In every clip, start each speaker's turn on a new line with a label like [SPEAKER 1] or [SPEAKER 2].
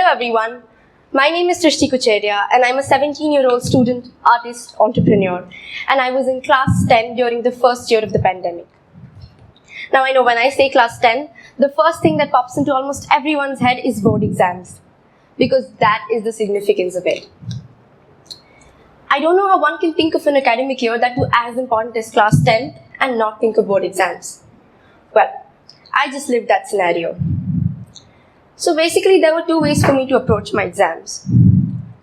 [SPEAKER 1] everyone. My name is Srishti Kucheria and I'm a 17-year-old student, artist, entrepreneur, and I was in class 10 during the first year of the pandemic. Now I know when I say class 10, the first thing that pops into almost everyone's head is board exams, because that is the significance of it. I don't know how one can think of an academic year that was as important as class 10 and not think of board exams. Well, I just lived that scenario. So basically, there were two ways for me to approach my exams.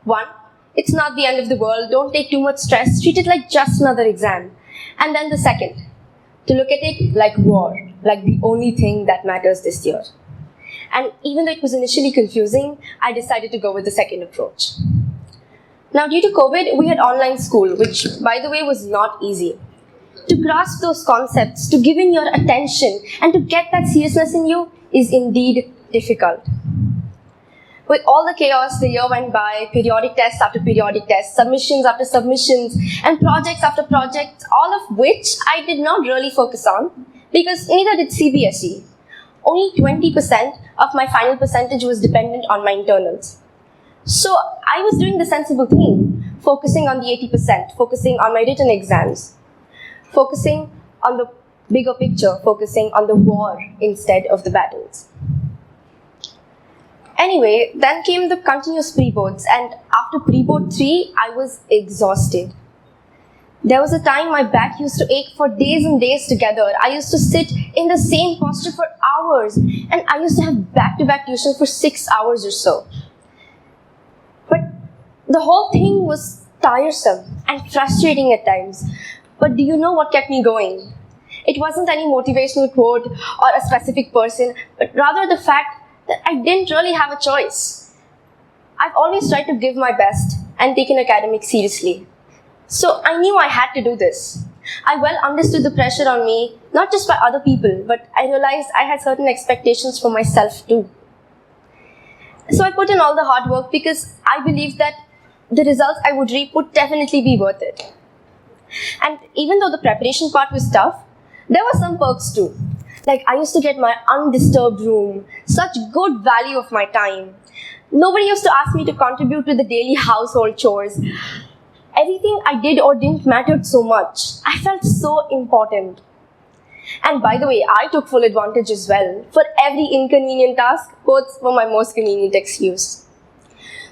[SPEAKER 1] One, it's not the end of the world, don't take too much stress, treat it like just another exam. And then the second, to look at it like war, like the only thing that matters this year. And even though it was initially confusing, I decided to go with the second approach. Now, due to COVID, we had online school, which, by the way, was not easy. To grasp those concepts, to give in your attention, and to get that seriousness in you is indeed difficult. With all the chaos, the year went by, periodic tests after periodic tests, submissions after submissions, and projects after projects, all of which I did not really focus on, because neither did CBSE. Only 20% of my final percentage was dependent on my internals. So I was doing the sensible thing, focusing on the 80%, focusing on my written exams, focusing on the bigger picture, focusing on the war instead of the battles. Anyway, then came the continuous pre-boards, and after pre-board 3, I was exhausted. There was a time my back used to ache for days and days together. I used to sit in the same posture for hours, and I used to have back-to-back tuition for 6 hours or so. But the whole thing was tiresome and frustrating at times. But do you know what kept me going? It wasn't any motivational quote or a specific person, but rather the fact that I didn't really have a choice. I've always tried to give my best and taken academics seriously. So I knew I had to do this. I well understood the pressure on me, not just by other people, but I realized I had certain expectations for myself too. So I put in all the hard work because I believed that the results I would reap would definitely be worth it. And even though the preparation part was tough, there were some perks too. Like, I used to get my undisturbed room, such good value of my time. Nobody used to ask me to contribute to the daily household chores. Everything I did or didn't mattered so much. I felt so important. And by the way, I took full advantage as well. For every inconvenient task, boards were my most convenient excuse.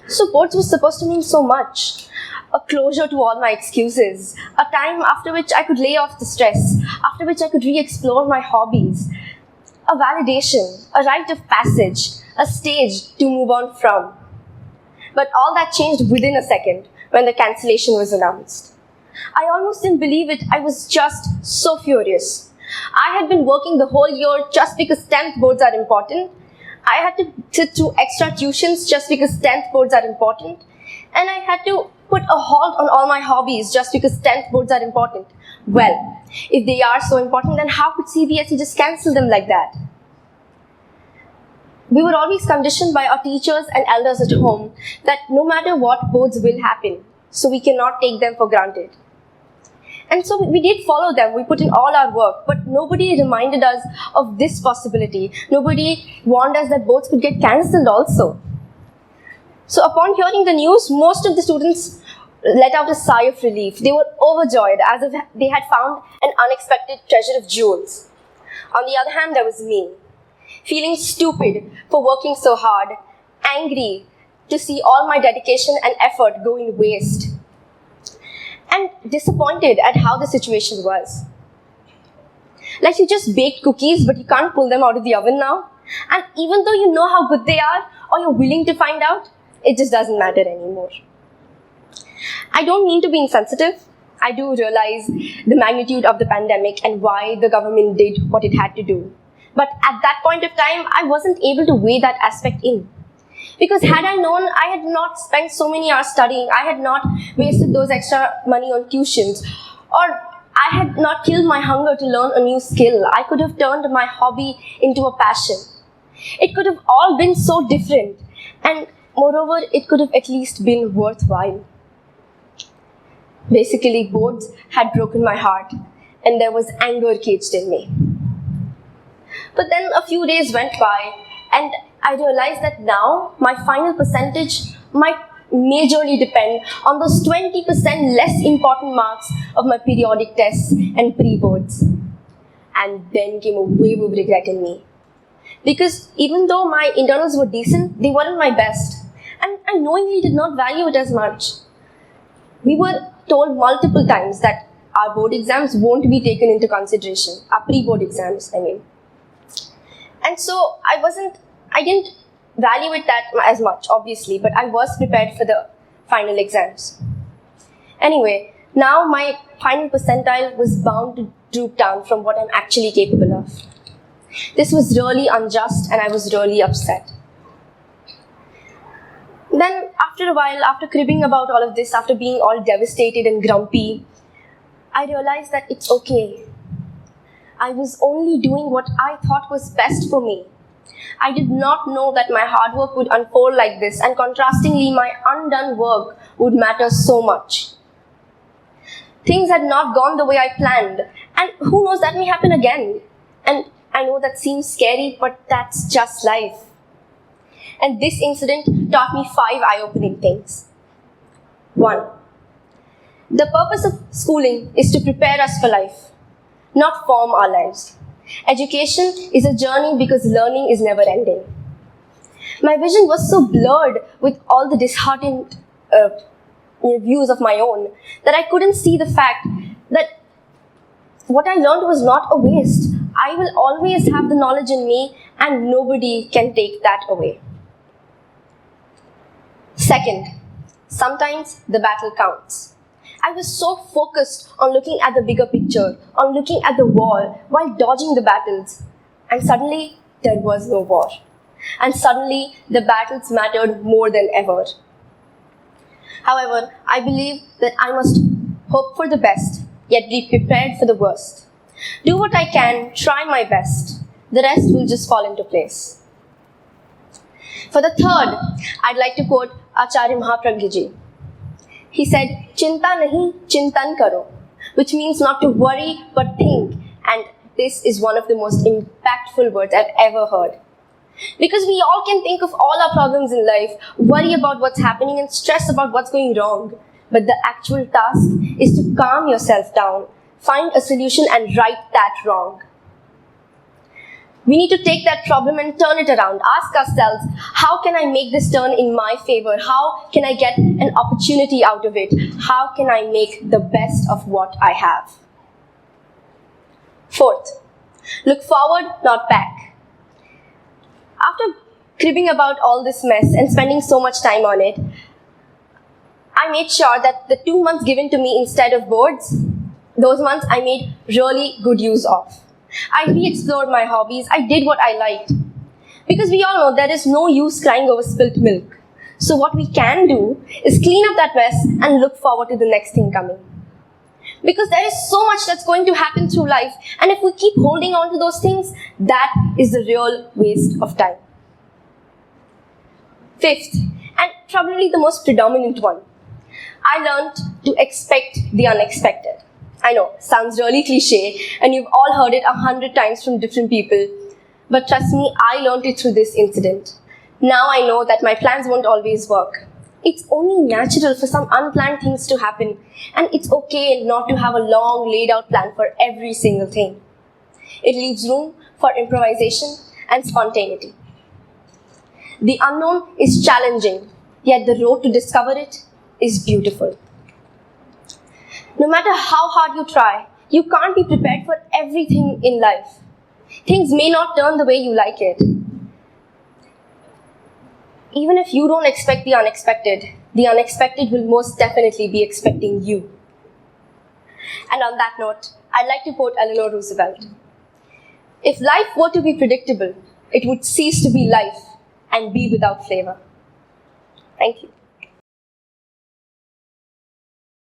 [SPEAKER 1] So boards was supposed to mean so much. A closure to all my excuses, a time after which I could lay off the stress, after which I could re-explore my hobbies, a validation, a rite of passage, a stage to move on from. But all that changed within a second when the cancellation was announced. I almost didn't believe it. I was just so furious. I had been working the whole year just because 10th boards are important. I had to sit through extra tuitions just because 10th boards are important. And I had to put a halt on all my hobbies just because 10th boards are important. Well, if they are so important, then how could CBSE just cancel them like that? We were always conditioned by our teachers and elders at home that no matter what, boards will happen, so we cannot take them for granted. And so we did follow them, we put in all our work, but nobody reminded us of this possibility. Nobody warned us that boards could get cancelled also. So upon hearing the news, most of the students let out a sigh of relief. They were overjoyed as if they had found an unexpected treasure of jewels. On the other hand, there was me, feeling stupid for working so hard, angry to see all my dedication and effort go in waste, and disappointed at how the situation was. Like, you just baked cookies, but you can't pull them out of the oven now. And even though you know how good they are, or you're willing to find out, it just doesn't matter anymore. I don't mean to be insensitive. I do realize the magnitude of the pandemic and why the government did what it had to do. But at that point of time, I wasn't able to weigh that aspect in. Because had I known, I had not spent so many hours studying, I had not wasted those extra money on tuitions, or I had not killed my hunger to learn a new skill. I could have turned my hobby into a passion. It could have all been so different, and moreover, it could have at least been worthwhile. Basically, boards had broken my heart, and there was anger caged in me. But then a few days went by, and I realized that now my final percentage might majorly depend on those 20% less important marks of my periodic tests and pre-boards. And then came a wave of regret in me. Because even though my internals were decent, they weren't my best. And I knowingly did not value it as much. We were told multiple times that our board exams won't be taken into consideration, our pre-board exams, I mean. And so I didn't value it that as much, obviously, but I was prepared for the final exams. Anyway, now my final percentile was bound to droop down from what I'm actually capable of. This was really unjust and I was really upset. Then after a while, after cribbing about all of this, after being all devastated and grumpy, I realized that it's okay. I was only doing what I thought was best for me. I did not know that my hard work would unfold like this, and contrastingly, my undone work would matter so much. Things had not gone the way I planned, and who knows, that may happen again. And I know that seems scary, but that's just life. And this incident taught me 5 eye-opening things. 1. The purpose of schooling is to prepare us for life, not form our lives. Education is a journey because learning is never ending. My vision was so blurred with all the disheartened views of my own that I couldn't see the fact that what I learned was not a waste. I will always have the knowledge in me and nobody can take that away. Second, sometimes the battle counts. I was so focused on looking at the bigger picture, on looking at the wall while dodging the battles. And suddenly, there was no war. And suddenly, the battles mattered more than ever. However, I believe that I must hope for the best, yet be prepared for the worst. Do what I can, try my best. The rest will just fall into place. For the third, I'd like to quote Acharya Mahapragya ji. He said, "Chinta nahi, chintan karo," which means not to worry but think. And this is one of the most impactful words I've ever heard. Because we all can think of all our problems in life, worry about what's happening and stress about what's going wrong. But the actual task is to calm yourself down, find a solution and right that wrong. We need to take that problem and turn it around. Ask ourselves, how can I make this turn in my favor? How can I get an opportunity out of it? How can I make the best of what I have? Fourth, look forward, not back. After cribbing about all this mess and spending so much time on it, I made sure that the 2 months given to me instead of boards, those months I made really good use of. I re-explored my hobbies. I did what I liked. Because we all know there is no use crying over spilt milk. So what we can do is clean up that mess and look forward to the next thing coming. Because there is so much that's going to happen through life, and if we keep holding on to those things, that is the real waste of time. Fifth, and probably the most predominant one, I learned to expect the unexpected. I know, sounds really cliche, and you've all heard it 100 times from different people. But trust me, I learned it through this incident. Now I know that my plans won't always work. It's only natural for some unplanned things to happen, and it's okay not to have a long laid out plan for every single thing. It leaves room for improvisation and spontaneity. The unknown is challenging, yet the road to discover it is beautiful. No matter how hard you try, you can't be prepared for everything in life. Things may not turn the way you like it. Even if you don't expect the unexpected will most definitely be expecting you. And on that note, I'd like to quote Eleanor Roosevelt. If life were to be predictable, it would cease to be life and be without flavor. Thank you.